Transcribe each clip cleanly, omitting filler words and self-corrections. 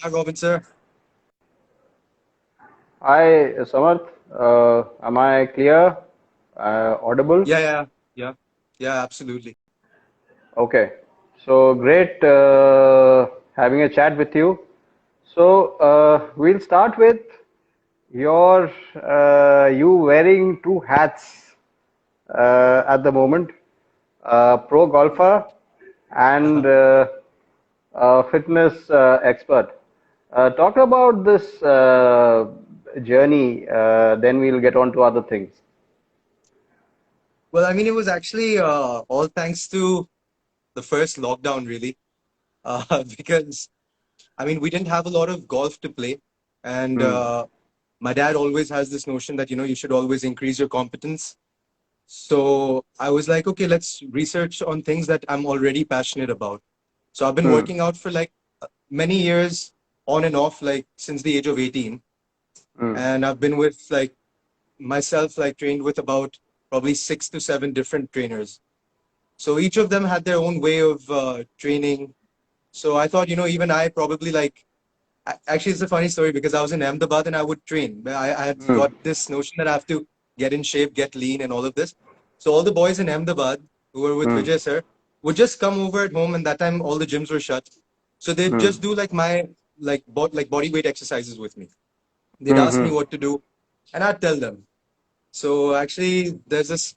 Hi, Robin, sir. Hi, Samarth. Am I clear? Audible? Yeah, yeah, yeah, yeah, absolutely. Okay. So great having a chat with you. So we'll start with your you wearing two hats at the moment, pro golfer and fitness expert. Talk about this journey, then we'll get on to other things. Well, I mean, it was actually all thanks to the first lockdown, really, because I mean, we didn't have a lot of golf to play, and Hmm. my dad always has this notion that you should always increase your competence. So I was like, okay, let's research on things that I'm already passionate about. So I've been Hmm. working out for like many years, on and off, like since the age of 18, Hmm. and I've been with like myself like trained with about probably 6 to 7 different trainers. So each of them had their own way of training. So I thought, even I probably like. Actually, it's a funny story because I was in Ahmedabad and I would train. I had Hmm. got this notion that I have to get in shape, get lean, and all of this. So all the boys in Ahmedabad who were with Hmm. Vijay sir would just come over at home, and that time all the gyms were shut. So they'd Hmm. just do like my like body weight exercises with me. They'd Hmm. ask me Hmm. what to do, and I'd tell them. So actually, there's this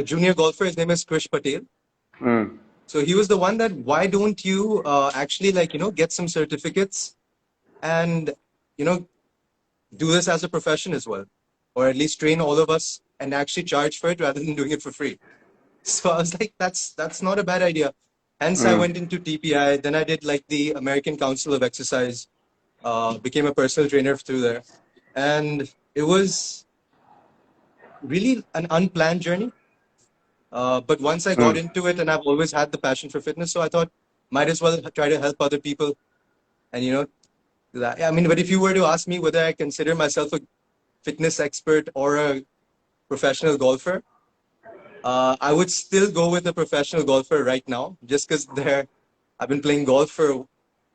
junior golfer. His name is Krish Patel. Hmm. So he was the one that why don't you actually get some certificates and you know do this as a profession as well, or at least train all of us and actually charge for it rather than doing it for free. So I was like, that's not a bad idea. Hence, I Hmm. went into TPI. Then I did like the American Council of Exercise. Became a personal trainer through there, and it was really an unplanned journey. But once I got Hmm. into it, and I've always had the passion for fitness, so I thought might as well try to help other people. And that, I mean, but if you were to ask me whether I consider myself a fitness expert or a professional golfer, I would still go with a professional golfer right now, just because there I've been playing golf for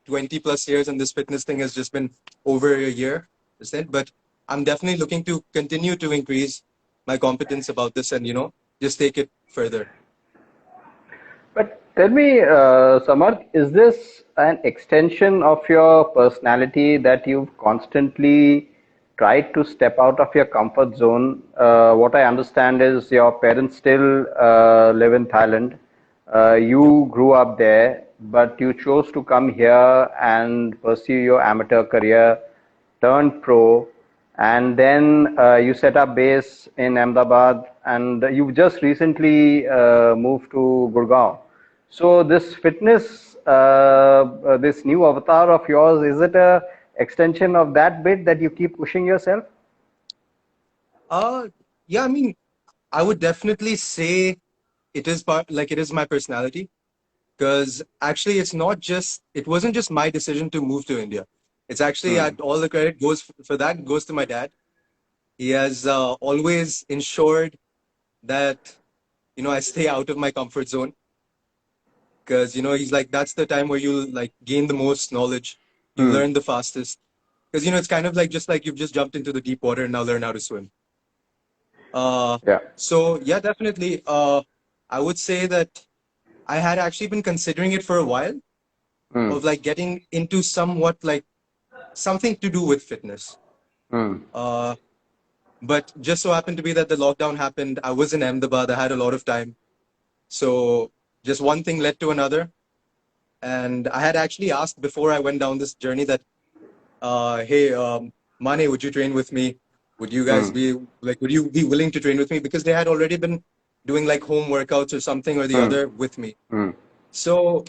20 plus years, and this fitness thing has just been over a year. But I'm definitely looking to continue to increase my competence about this and just take it further. But tell me, Samarth, is this an extension of your personality that you've constantly tried to step out of your comfort zone? What I understand is your parents still live in Thailand. Yep. You grew up there, but you chose to come here and pursue your amateur career, turned pro, and then you set up base in Ahmedabad, and you've just recently moved to Gurgaon. So this fitness, this new avatar of yours, is it a extension of that bit that you keep pushing yourself? Uh, yeah, I mean, I would definitely say it is it is my personality because actually it wasn't just my decision to move to India. It's actually Hmm. all the credit goes for that goes to my dad. He has always ensured that I stay out of my comfort zone because he's like that's the time where you like gain the most knowledge, you Hmm. learn the fastest because it's kind of like just like you've just jumped into the deep water and now learn how to swim. Uh, Yeah. so yeah, definitely. I would say that I had actually been considering it for a while Hmm. of like getting into somewhat like something to do with fitness. Hmm. Uh, but just so happened to be that the lockdown happened. I was in Ahmedabad. I had a lot of time. So just one thing led to another. And I had actually asked before I went down this journey that, hey, Mane, would you train with me? Would you guys Hmm. be like, would you be willing to train with me? Because they had already been doing like home workouts or something or the Hmm. other with me. Hmm. So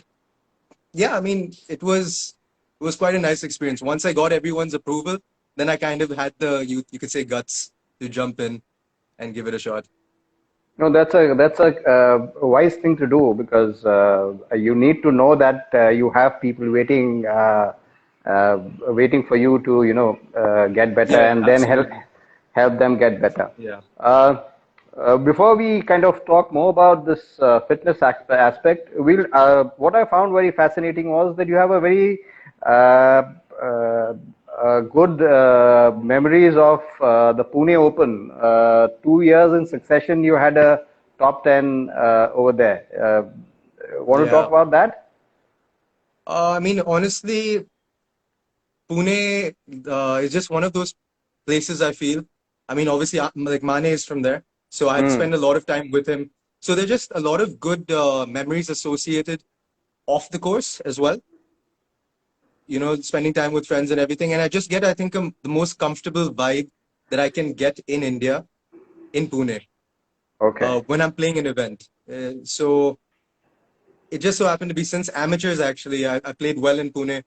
yeah, I mean, it was quite a nice experience. Once I got everyone's approval, then I kind of had the you could say guts to jump in and give it a shot. No, that's a wise thing to do because you need to know that you have people waiting for you to get better Yeah, and then help absolutely. help them get better. Yeah. Uh, Before we kind of talk more about this fitness aspect, what I found very fascinating was that you have a very uh, uh, good memories of the Pune Open. 2 years in succession, you had a top 10 over there. Want to talk Yeah. about that? I mean, honestly, Pune is just one of those places I feel. I mean, obviously, like Mane is from there, so I had Hmm. spent a lot of time with him. So there's just a lot of good memories associated off the course as well. Spending time with friends and everything. And I just get, I think, the most comfortable vibe that I can get in India, in Pune, Okay. when I'm playing an event. So it just so happened to be since amateurs, actually, I played well in Pune.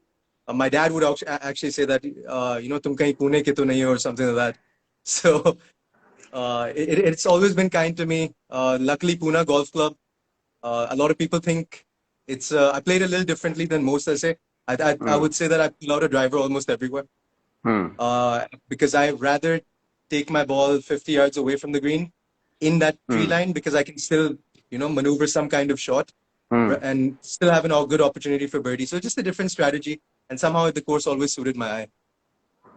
My dad would actually say that, tum kahin Pune ke to nahi ho, or something like that. So it's always been kind to me. Luckily, Pune Golf Club, a lot of people think I played a little differently than most. I Hmm. would say that I pull out a driver almost everywhere. Hmm. Because I rather take my ball 50 yards away from the green in that tree Hmm. line because I can still, maneuver some kind of shot Hmm. and still have an all good opportunity for birdie. So just a different strategy, and somehow the course always suited my eye.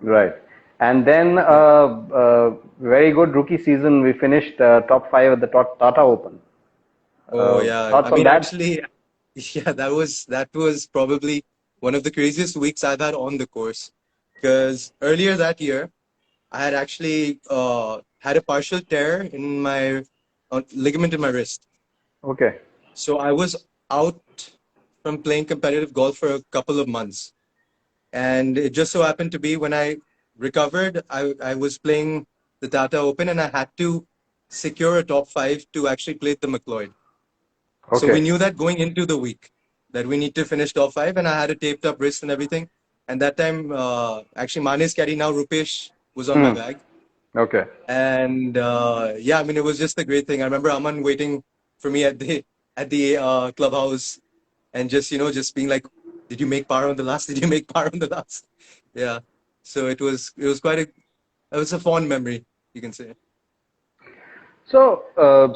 Right. And then Yeah. very good rookie season. We finished top five at the Tata Open. Oh yeah. Thoughts I on mean, that? actually, yeah, that was probably one of the craziest weeks I've had on the course because earlier that year I had actually had a partial tear in my ligament in my wrist. Okay. So I was out from playing competitive golf for a couple of months. And it just so happened to be when I recovered, I was playing the Tata Open and I had to secure a top five to actually play the McLeod. So we Okay. knew that going into the week that we need to finish top five, and I had a taped up wrist and everything. And that time, actually, Mane's caddy now, Rupesh, was on my Hmm. bag. Okay. And yeah, I mean, it was just a great thing. I remember Aman waiting for me at the clubhouse and just being like, "Did you make par on the last? Did you make par on the last?" Yeah. So it was it was a fond memory, you can say. So,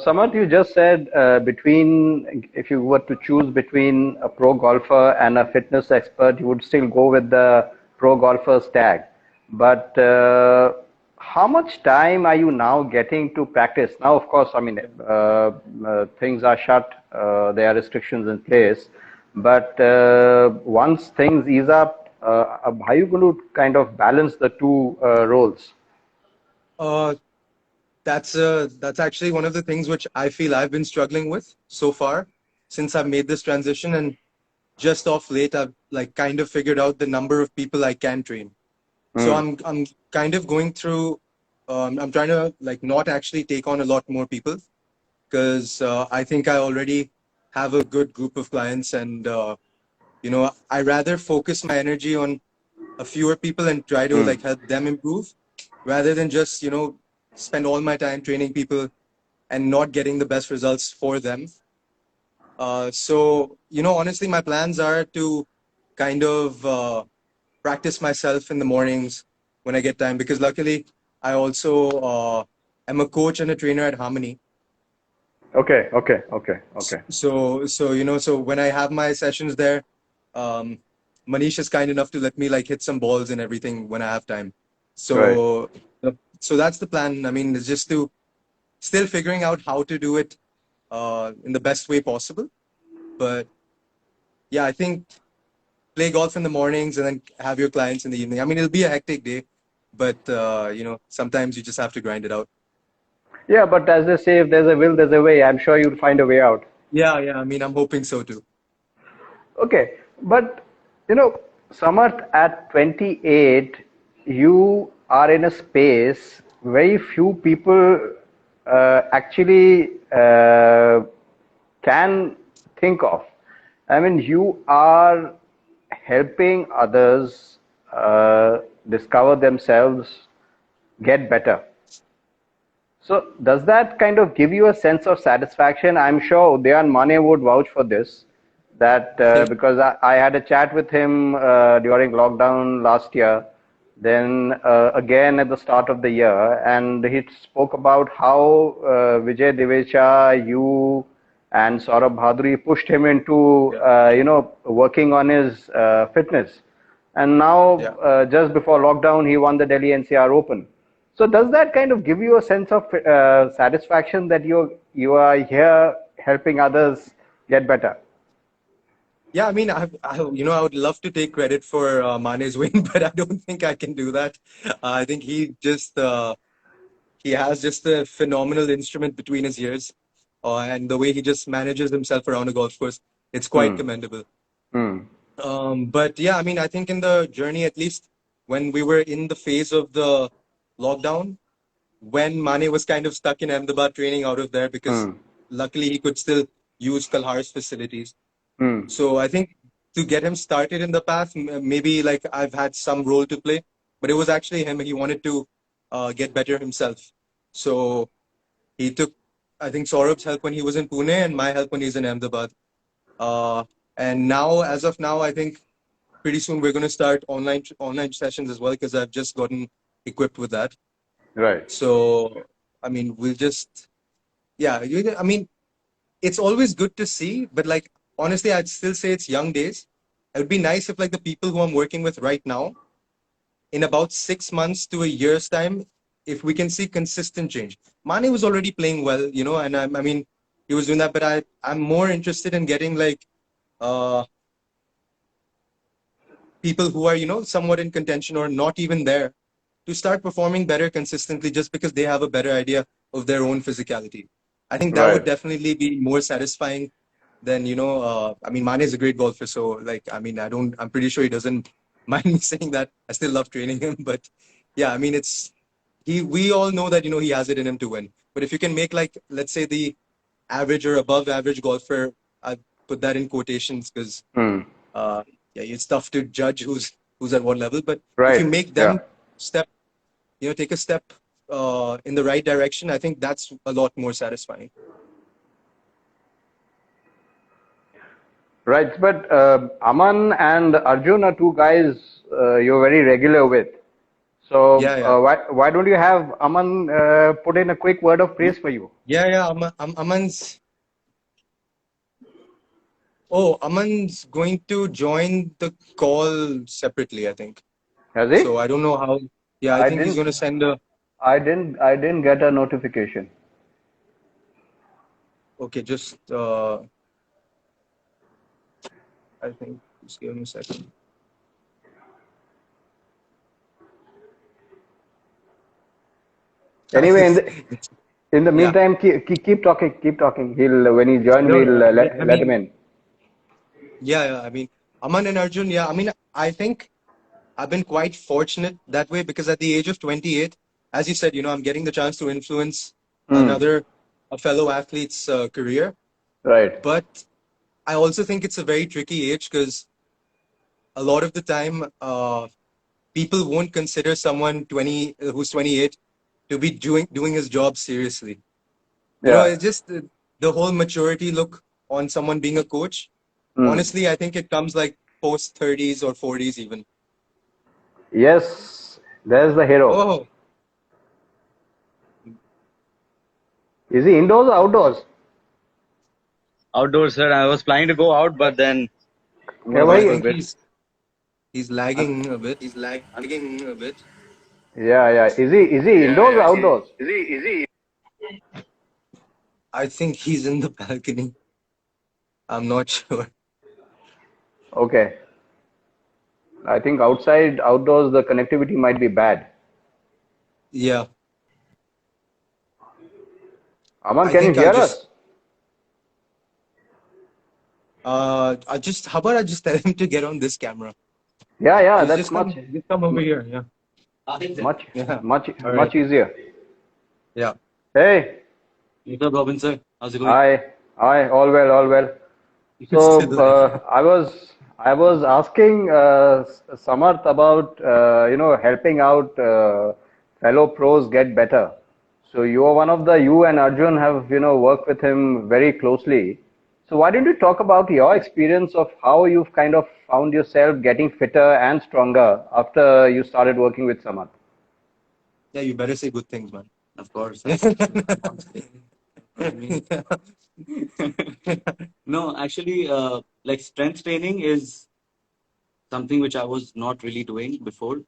Samarth, you just said if you were to choose between a pro golfer and a fitness expert, you would still go with the pro golfer's tag. But how much time are you now getting to practice? Now, of course, I mean, things are shut, there are restrictions in place. But once things ease up, how are you going to kind of balance the two roles? Uh, that's actually one of the things which I feel I've been struggling with so far since I've made this transition, and just off late I've like kind of figured out the number of people I can train. So Hmm. I'm kind of going through. I'm trying to like not actually take on a lot more people because I think I already have a good group of clients, and I rather focus my energy on a fewer people and try to Hmm. like help them improve rather than just spend all my time training people and not getting the best results for them. So honestly, my plans are to kind of practice myself in the mornings when I get time because luckily I also am a coach and a trainer at Harmony. Okay, okay, okay, okay. So when I have my sessions there, um, Manish is kind enough to let me like hit some balls and everything when I have time. Right. So that's the plan. I mean, it's just to still figuring out how to do it in the best way possible. But yeah, I think play golf in the mornings and then have your clients in the evening. I mean, it'll be a hectic day, but sometimes you just have to grind it out. Yeah, but as they say, if there's a will, there's a way. I'm sure you'll find a way out. Yeah, yeah. I mean, I'm hoping so too. Okay, but you know, Samarth, at 28, you are in a space very few people actually can think of. I mean, you are helping others discover themselves, get better. So does that kind of give you a sense of satisfaction? I'm sure Udayan Mane would vouch for this, that Yeah. because I had a chat with him during lockdown last year, then again at the start of the year, and he spoke about how Vijay Devecha, you, and Saurabh Bhaduri pushed him into Yeah. working on his fitness. And now, Yeah. just before lockdown, he won the Delhi NCR Open. So does that kind of give you a sense of satisfaction that you are here helping others get better? Yeah, I mean, I would love to take credit for Mane's win, but I don't think I can do that. I think he has just a phenomenal instrument between his ears, and the way he just manages himself around a golf course, it's quite Hmm. commendable. Hmm. But yeah, I mean, I think in the journey, at least when we were in the phase of the lockdown, when Mane was kind of stuck in Ahmedabad training out of there because Hmm. luckily he could still use Kalhar's facilities. Hmm. So I think to get him started in the path, maybe like I've had some role to play, but it was actually him. He wanted to get better himself. So he took, I think, Saurabh's help when he was in Pune and my help when he's in Ahmedabad. Uh, and now, as of now, I think pretty soon we're going to start online sessions as well because I've just gotten equipped with that. Right. So I mean, we'll just yeah. I mean, it's always good to see, but like honestly, I'd still say it's young days. It would be nice if like the people who I'm working with right now, in about 6 months to a year's time, if we can see consistent change. Mane was already playing well, and I mean, he was doing that, but I'm more interested in getting like uh people who are, somewhat in contention or not even there to start performing better consistently just because they have a better idea of their own physicality. I think that would Right. definitely be more satisfying than, I mean, Mane is a great golfer. So, like, I mean, I'm pretty sure he doesn't mind me saying that. I still love training him. But yeah, I mean, we all know that, he has it in him to win. But if you can make, like, let's say the average or above average golfer, I put that in quotations because Hmm. uh, yeah, it's tough to judge who's at what level. But if you Right. make Yeah. them step, take a step in the right direction, I think that's a lot more satisfying. Right. But Aman and Arjun are two guys you're very regular with. So Yeah, yeah, why don't you have Aman put in a quick word of praise for you? yeah, yeah. Aman's going to join the call separately, I think. Has he? So I don't know how. Yeah, I I think he's didn't. going to send a. I didn't get a notification. Okay, just I think just give him a second. Anyway, in the Yeah. meantime, keep talking. Keep talking. He'll when he join, No, we'll no. I let him mean, in. yeah, yeah. I mean, Aman and Arjun. Yeah, I mean, I think I've been quite fortunate that way because at the age of 28, as you said, I'm getting the chance to influence Hmm. another a fellow athlete's career. Right. But I also think it's a very tricky age because a lot of the time, people won't consider someone who's 28 to be doing his job seriously. Yeah. It's just the whole maturity look on someone being a coach. Hmm. Honestly, I think it comes like post 30s or 40s even. Yes. There's the hero. Oh, Is he indoors or outdoors? Outdoors, sir. I was planning to go out, but then I'm Yeah, gonna oh, I wait for a why? think bit. he's lagging a bit. Yeah, yeah. Is he indoors or outdoors? I think he's in the balcony. I'm not sure. Okay. I think outdoors, the connectivity might be bad. Yeah, Aman, I can you think I'll hear just us? how about I just tell him to get on this camera? Yeah, yeah. Just That's just come just come over here. Yeah. much, Yeah. All right. much easier. Yeah. Hey, What's up, Robin, sir? How's it going? hi, hi. All well, all well. It's still So lagging. I was asking Samarth about helping out fellow pros get better. So you are one of the you and Arjun have worked with him very closely. So why don't you talk about your experience of how you've kind of found yourself getting fitter and stronger after you started working with Samarth? Yeah, you better say good things, man. Of course. Yeah. I mean, no, actually, like strength training is something which I was not really doing before.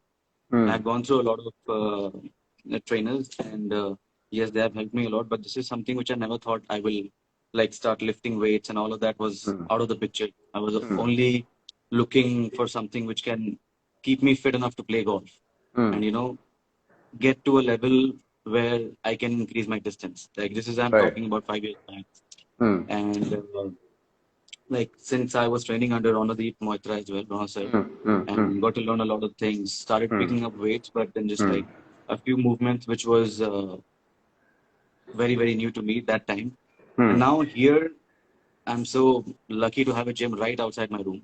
Hmm. I've gone through a lot of trainers, and yes, they have helped me a lot. But this is something which I never thought I will like start lifting weights, and all of that was Hmm. out of the picture. I was Hmm. only looking for something which can keep me fit enough to play golf, Hmm. and get to a level where I can increase my distance. Like this is I'm Right. talking about 5 years back, Hmm. and like since I was training under Ronodeep Moitra as well, Rono sir, Hmm. Hmm. Hmm. and got to learn a lot of things. Started Hmm. picking up weights, but then just Hmm. like a few movements, which was very very new to me that time. And Hmm. now here, I'm so lucky to have a gym right outside my room,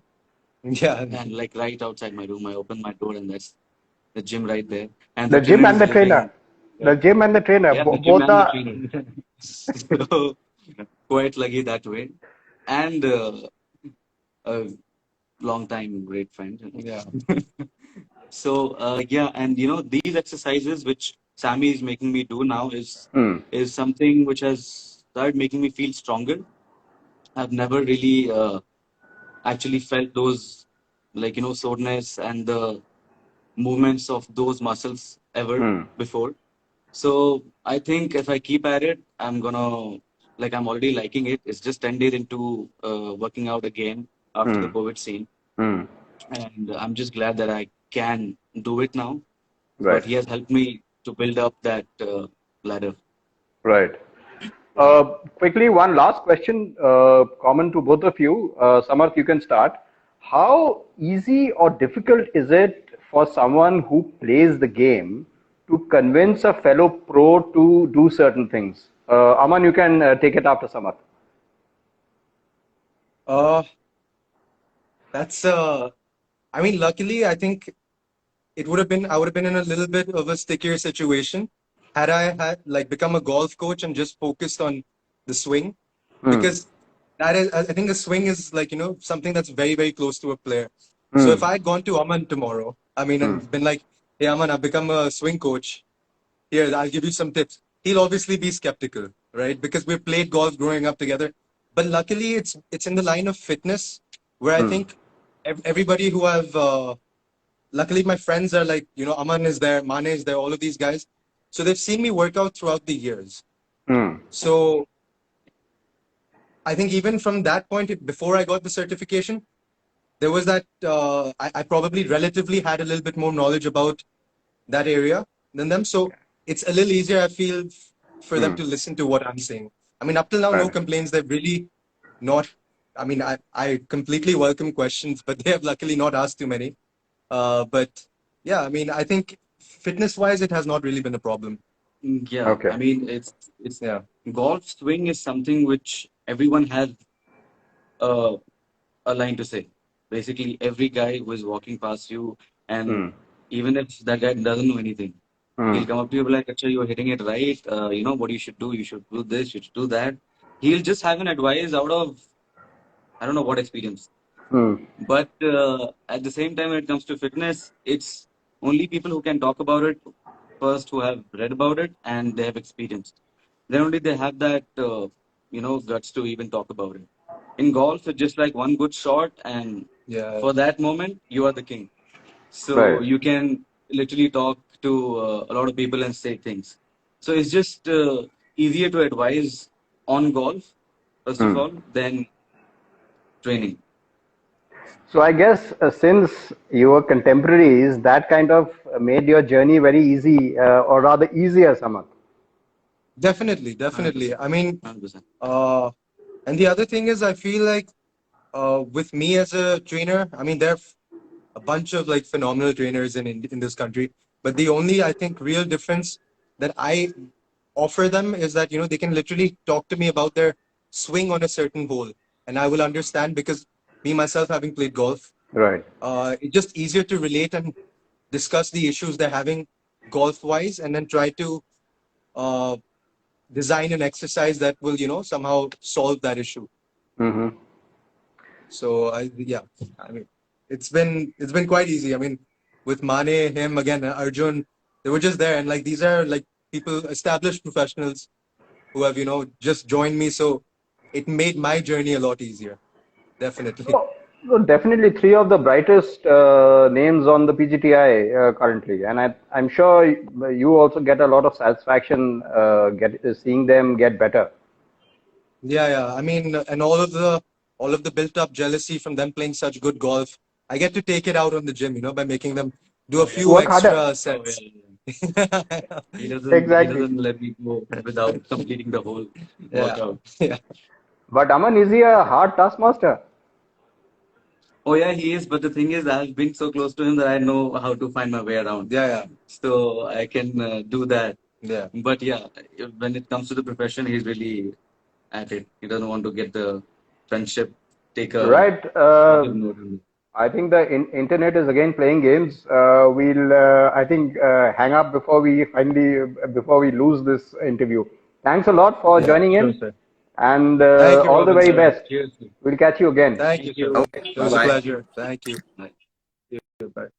Yeah. and like right outside my room, I open my door and that's the gym right there, and the The gym trainer and is the trainer. living. The Yeah, gym and the trainer. yeah, the gym Both and the are. trainer. So quite lucky that way, and a long time great friend. Yeah. So yeah, and these exercises which Sammy is making me do now Hmm. is something which has started making me feel stronger. I've never really actually felt those like soreness and the movements of those muscles ever Hmm. before. So I think if I keep at it, I'm gonna like I'm already liking it. It's just 10 days into working out again after the Hmm. COVID scene, Hmm. and I'm just glad that I can do it now. But Right. he has helped me to build up that ladder. Right. Yeah. Quickly, one last question, common to both of you. Samarth, you can start. How easy or difficult is it for someone who plays the game to convince a fellow pro to do certain things? Aman, you can take it after Samarth. Uh, that's I mean, luckily, I think I would have been in a little bit of a stickier situation had I had like become a golf coach and just focused on the swing, Hmm. because that is, I think the swing is like, something that's very, very close to a player. So if Hmm. I had gone to Aman tomorrow, I mean, Hmm. and been like, hey, Aman, I've become a swing coach. Here, I'll give you some tips. He'll obviously be skeptical, right? Because we've played golf growing up together. But luckily, it's in the line of fitness where I Hmm. think everybody who I've luckily my friends are like, Aman is there, Mane is there, all of these guys. So they've seen me work out throughout the years. Hmm. So I think even from that point, before I got the certification, there was that I probably relatively had a little bit more knowledge about that area than them. So it's a little easier, I feel, for them Hmm. to listen to what I'm saying. I mean, up till now, no Right. complaints. They've really not, I mean, I completely welcome questions, but they have luckily not asked too many. But yeah, I mean, I think fitness wise, it has not really been a problem. Yeah, Okay. I mean it's Yeah. golf swing is something which everyone has uh, a line to say. Basically, every guy who is walking past you, and Hmm. even if that guy doesn't know anything, Hmm. he'll come up to you and be like, "Acha, you're hitting it right. What you should do. You should do this. You should do that." He'll just have an advice out of I don't know what experience. Hmm. But at the same time, when it comes to fitness, it's only people who can talk about it first, who have read about it and they have experienced. Then only they have that, guts to even talk about it. In golf, it's just like one good shot, and Yeah. for that moment, you are the king. So Right. you can literally talk to a lot of people and say things. So it's just easier to advise on golf, first of Hmm. all, than training. So I guess since you were contemporaries, that kind of made your journey very easy, or rather easier, Samarth. Definitely, definitely. 100%. I mean, 100%. uh, and the other thing is, I feel like with me as a trainer, I mean, there are a bunch of like phenomenal trainers in this country, but the only I think real difference that I offer them is that they can literally talk to me about their swing on a certain hole, and I will understand because me myself having played golf, Right. it's just easier to relate and discuss the issues they're having golf wise, and then try to uh, design an exercise that will somehow solve that issue. Mm-hmm. So I mean, it's been quite easy. I mean, with Mane, him again, Arjun, they were just there, and like these are like people, established professionals who have just joined me. So it made my journey a lot easier. Definitely. So, so definitely three of the brightest names on the PGTI currently, and I'm sure you also get a lot of satisfaction seeing them get better. Yeah. I mean, and all of the built-up jealousy from them playing such good golf, I get to take it out on the gym, by making them do a Oh yeah. few Work harder. extra Oh yeah. sets. He Exactly. doesn't let me go without completing the whole Yeah. workout. Yeah. But Aman, is he a hard taskmaster? Oh yeah, he is. But the thing is, I've been so close to him that I know how to find my way around. Yeah. So I can do that. Yeah. But yeah, when it comes to the profession, he's really at it. He doesn't want to get the friendship, take a Right. shorter note on it. I think the internet is again playing games. We'll, I think, hang up before we lose this interview. Thanks a lot for Yeah. joining Sure, in, sir. and Thank you, all the Robin, very sir. best. Cheers. We'll catch you again. Thank you, Thank sir. you. It Bye was a bye. pleasure. Thank you. Bye. Bye.